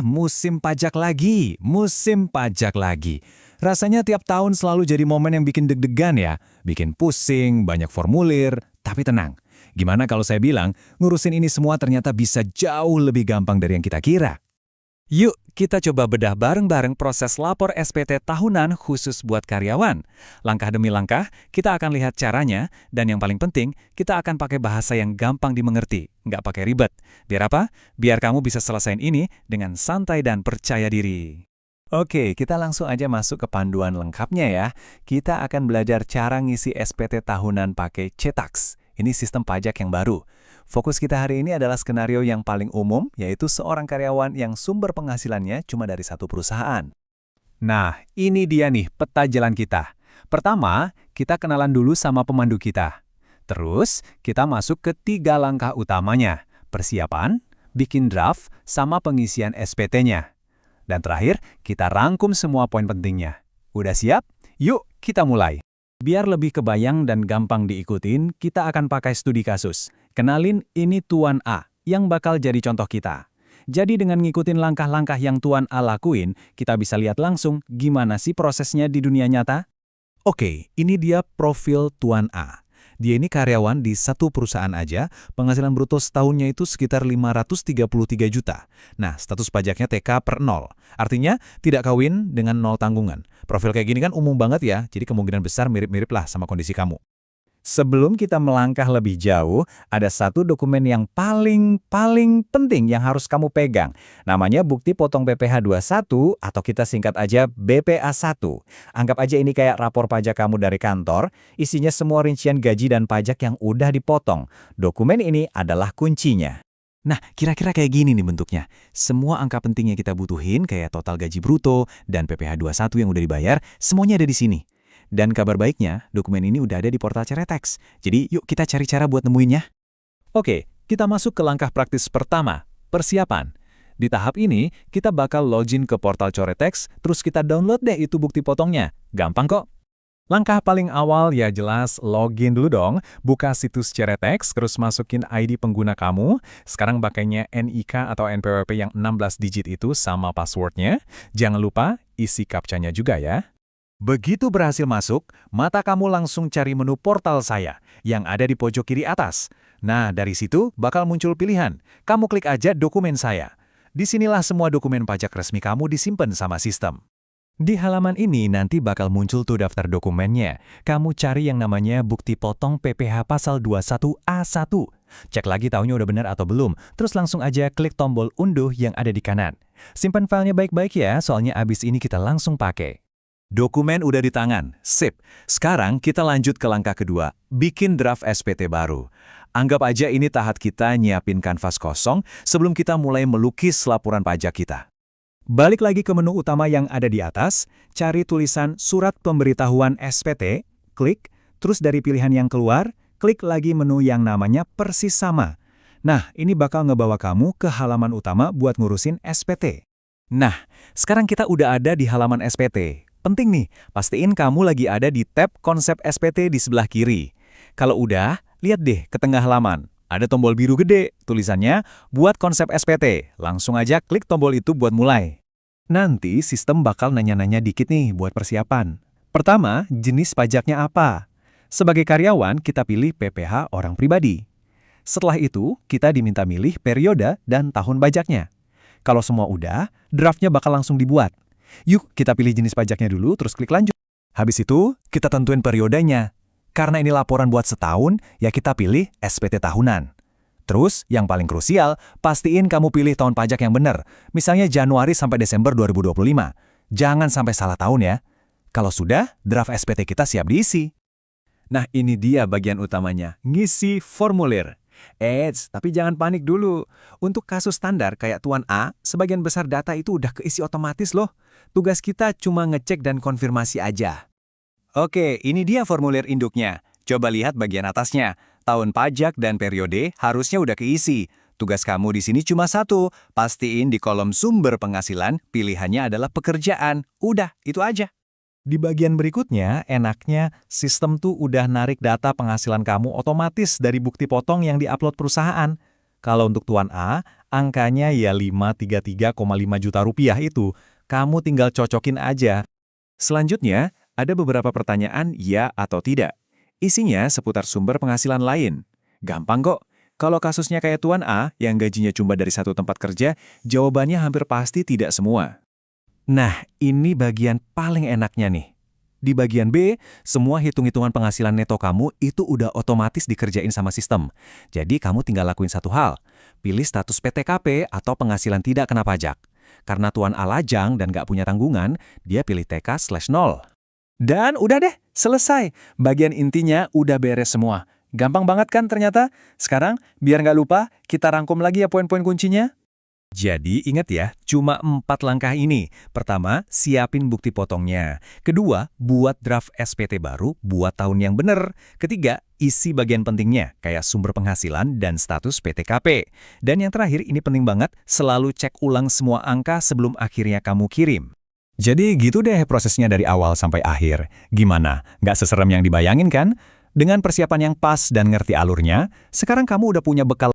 musim pajak lagi, musim pajak lagi. Rasanya tiap tahun selalu jadi momen yang bikin deg-degan ya, bikin pusing, banyak formulir, tapi tenang. Gimana kalau saya bilang, ngurusin ini semua ternyata bisa jauh lebih gampang dari yang kita kira. Yuk, kita coba bedah bareng-bareng proses lapor SPT tahunan khusus buat karyawan. Langkah demi langkah, kita akan lihat caranya, dan yang paling penting, kita akan pakai bahasa yang gampang dimengerti, nggak pakai ribet. Biar apa? Biar kamu bisa selesaiin ini dengan santai dan percaya diri. Oke, kita langsung aja masuk ke panduan lengkapnya ya. Kita akan belajar cara ngisi SPT tahunan pakai Cetax. Ini sistem pajak yang baru. Fokus kita hari ini adalah skenario yang paling umum, yaitu seorang karyawan yang sumber penghasilannya cuma dari satu perusahaan. Nah, ini dia nih peta jalan kita. Pertama, kita kenalan dulu sama pemandu kita. Terus, kita masuk ke 3 langkah utamanya. Persiapan, bikin draft, sama pengisian SPT-nya. Dan terakhir, kita rangkum semua poin pentingnya. Udah siap? Yuk, kita mulai. Biar lebih kebayang dan gampang diikutin, kita akan pakai studi kasus. Kenalin, ini Tuan A, yang bakal jadi contoh kita. Jadi dengan ngikutin langkah-langkah yang Tuan A lakuin, kita bisa lihat langsung gimana sih prosesnya di dunia nyata. Oke, ini dia profil Tuan A. Dia ini karyawan di satu perusahaan aja, penghasilan bruto setahunnya itu sekitar 533 juta. Nah, status pajaknya TK per 0. Artinya, tidak kawin dengan 0 tanggungan. Profil kayak gini kan umum banget ya, jadi kemungkinan besar mirip-mirip lah sama kondisi kamu. Sebelum kita melangkah lebih jauh, ada satu dokumen yang paling penting yang harus kamu pegang. Namanya Bukti Potong BPH 21 atau kita singkat aja BPA 1. Anggap aja ini kayak rapor pajak kamu dari kantor, isinya semua rincian gaji dan pajak yang udah dipotong. Dokumen ini adalah kuncinya. Nah, kira-kira kayak gini nih bentuknya. Semua angka penting yang kita butuhin kayak total gaji bruto dan PPh 21 yang udah dibayar, semuanya ada di sini. Dan kabar baiknya, dokumen ini udah ada di portal Ceretex. Jadi yuk kita cari cara buat nemuinnya. Oke, kita masuk ke langkah praktis pertama, persiapan. Di tahap ini, kita bakal login ke portal Ceretex, terus kita download deh itu bukti potongnya. Gampang kok. Langkah paling awal ya jelas login dulu dong, buka situs Ceretex, terus masukin ID pengguna kamu. Sekarang pakainya NIK atau NPWP yang 16 digit itu sama passwordnya. Jangan lupa isi captcha-nya juga ya. Begitu berhasil masuk, mata kamu langsung cari menu portal saya yang ada di pojok kiri atas. Nah, dari situ bakal muncul pilihan. Kamu klik aja dokumen saya. Disinilah semua dokumen pajak resmi kamu disimpan sama sistem. Di halaman ini nanti bakal muncul tuh daftar dokumennya. Kamu cari yang namanya Bukti Potong PPh Pasal 21A1. Cek lagi taunya udah benar atau belum, terus langsung aja klik tombol unduh yang ada di kanan. Simpan filenya baik-baik ya, soalnya abis ini kita langsung pakai. Dokumen udah di tangan, sip. Sekarang kita lanjut ke langkah kedua, bikin draft SPT baru. Anggap aja ini tahap kita nyiapin kanvas kosong sebelum kita mulai melukis laporan pajak kita. Balik lagi ke menu utama yang ada di atas, cari tulisan Surat Pemberitahuan SPT, klik, terus dari pilihan yang keluar, klik lagi menu yang namanya Persis Sama. Nah, ini bakal ngebawa kamu ke halaman utama buat ngurusin SPT. Nah, sekarang kita udah ada di halaman SPT. Penting nih, pastiin kamu lagi ada di tab konsep SPT di sebelah kiri. Kalau udah, lihat deh ke tengah halaman. Ada tombol biru gede, tulisannya buat konsep SPT. Langsung aja klik tombol itu buat mulai. Nanti sistem bakal nanya-nanya dikit nih buat persiapan. Pertama, jenis pajaknya apa? Sebagai karyawan, kita pilih PPh orang pribadi. Setelah itu, kita diminta milih periode dan tahun pajaknya. Kalau semua udah, draftnya bakal langsung dibuat. Yuk, kita pilih jenis pajaknya dulu, terus klik lanjut. Habis itu, kita tentuin periodenya. Karena ini laporan buat setahun, ya kita pilih SPT tahunan. Terus, yang paling krusial, pastiin kamu pilih tahun pajak yang benar. Misalnya Januari sampai Desember 2025. Jangan sampai salah tahun ya. Kalau sudah, draft SPT kita siap diisi. Nah, ini dia bagian utamanya, ngisi formulir. Tapi jangan panik dulu. Untuk kasus standar kayak Tuan A, sebagian besar data itu udah keisi otomatis loh. Tugas kita cuma ngecek dan konfirmasi aja. Oke, ini dia formulir induknya. Coba lihat bagian atasnya. Tahun pajak dan periode harusnya udah keisi. Tugas kamu di sini cuma satu. Pastiin di kolom sumber penghasilan, pilihannya adalah pekerjaan. Udah, itu aja. Di bagian berikutnya, enaknya sistem tuh udah narik data penghasilan kamu otomatis dari bukti potong yang diupload perusahaan. Kalau untuk Tuan A, angkanya ya 533,5 juta rupiah itu. Kamu tinggal cocokin aja. Selanjutnya, ada beberapa pertanyaan ya atau tidak. Isinya seputar sumber penghasilan lain. Gampang kok. Kalau kasusnya kayak Tuan A, yang gajinya cuma dari satu tempat kerja, jawabannya hampir pasti tidak semua. Nah, ini bagian paling enaknya nih. Di bagian B, semua hitung-hitungan penghasilan neto kamu itu udah otomatis dikerjain sama sistem. Jadi kamu tinggal lakuin satu hal, pilih status PTKP atau penghasilan tidak kena pajak. Karena Tuan A lajang dan nggak punya tanggungan, dia pilih TK/0. Dan udah deh, selesai. Bagian intinya udah beres semua. Gampang banget kan ternyata? Sekarang, biar nggak lupa, kita rangkum lagi ya poin-poin kuncinya. Jadi ingat ya, cuma 4 langkah ini. Pertama, siapin bukti potongnya. Kedua, buat draft SPT baru buat tahun yang bener. Ketiga, isi bagian pentingnya, kayak sumber penghasilan dan status PTKP. Dan yang terakhir, ini penting banget, selalu cek ulang semua angka sebelum akhirnya kamu kirim. Jadi gitu deh prosesnya dari awal sampai akhir. Gimana? Nggak seserem yang dibayangin kan? Dengan persiapan yang pas dan ngerti alurnya, sekarang kamu udah punya bekal